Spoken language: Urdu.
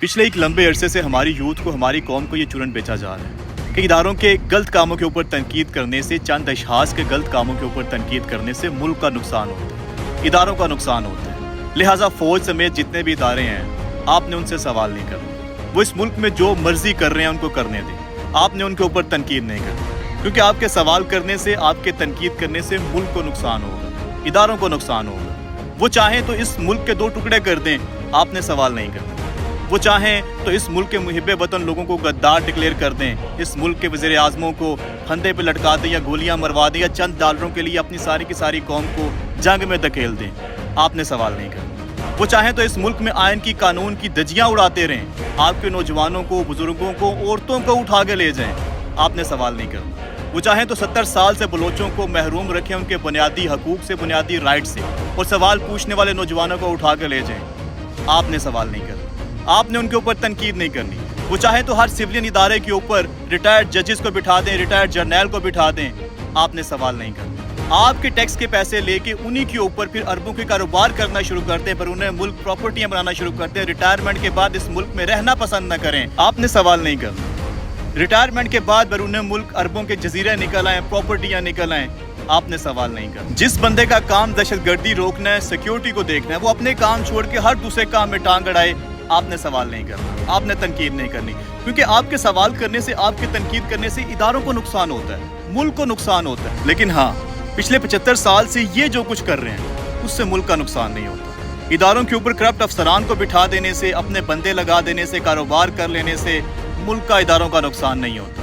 پچھلے ایک لمبے عرصے سے ہماری یوتھ کو، ہماری قوم کو یہ چرن بیچا جا رہا ہے کہ اداروں کے غلط کاموں کے اوپر تنقید کرنے سے، چند اشخاص کے غلط کاموں کے اوپر تنقید کرنے سے ملک کا نقصان ہوتا ہے، اداروں کا نقصان ہوتا ہے۔ لہٰذا فوج سمیت جتنے بھی ادارے ہیں، آپ نے ان سے سوال نہیں کرنا۔ وہ اس ملک میں جو مرضی کر رہے ہیں ان کو کرنے دیں، آپ نے ان کے اوپر تنقید نہیں کرنی، کیونکہ آپ کے سوال کرنے سے، آپ کے تنقید کرنے سے ملک کو نقصان ہوگا، اداروں کو نقصان ہوگا۔ وہ چاہیں تو اس ملک کے 2 ٹکڑے کر دیں، آپ نے سوال نہیں کرنا۔ وہ چاہیں تو اس ملک کے محب وطن لوگوں کو غدار ڈکلیئر کر دیں، اس ملک کے وزیر اعظموں کو پھندے پہ لٹکا دیں یا گولیاں مروا دیں یا چند ڈالروں کے لیے اپنی ساری کی ساری قوم کو جنگ میں دھکیل دیں، آپ نے سوال نہیں کرنا۔ وہ چاہیں تو اس ملک میں آئین کی، قانون کی دھجیاں اڑاتے رہیں، آپ کے نوجوانوں کو، بزرگوں کو، عورتوں کو اٹھا کے لے جائیں، آپ نے سوال نہیں کرنا۔ وہ چاہیں تو 70 سال سے بلوچوں کو محروم رکھیں ان کے بنیادی حقوق سے، بنیادی رائٹ سے، اور سوال پوچھنے والے نوجوانوں کو اٹھا کے لے جائیں، آپ نے سوال نہیں کرنا، آپ نے ان کے اوپر تنقید نہیں کرنی۔ وہ چاہیں تو ہر سولین ادارے کے اوپر ریٹائرڈ ججز کو بٹھا دیں، ریٹائرڈ جرنیل کو بٹھا دیں، آپ نے سوال نہیں کرنا۔ آپ کے ٹیکس کے پیسے لے کے انہی کے اوپر پھر اربوں کے کاروبار کرنا شروع کرتے ہیں، پر انہیں ملک پراپرٹیاں بنانا شروع کرتے ہیں، ریٹائرمنٹ کے بعد اس ملک میں رہنا پسند نہ کریں، آپ نے سوال نہیں کرنا۔ ریٹائرمنٹ کے بعد بیرون ملک اربوں کے جزیرے نکل آئیں، پراپرٹیاں نکل آئیں، آپ نے سوال نہیں کرنا۔ جس بندے کا کام دہشت گردی روکنا ہے، سیکیورٹی کو دیکھنا ہے، وہ اپنے کام چھوڑ کے ہر دوسرے کام میں ٹانگ اڑائے، آپ نے سوال نہیں کرنا، آپ نے تنقید نہیں کرنی، کیونکہ آپ کے سوال کرنے سے، آپ کی تنقید کرنے سے اداروں کو نقصان ہوتا ہے، ملک کو نقصان ہوتا ہے۔ لیکن ہاں، پچھلے 75 سال سے یہ جو کچھ کر رہے ہیں، اس سے ملک کا نقصان نہیں ہوتا۔ اداروں کے اوپر کرپٹ افسران کو بٹھا دینے سے، اپنے بندے لگا دینے سے، کاروبار کر لینے سے ملک کا، اداروں کا نقصان نہیں ہوتا۔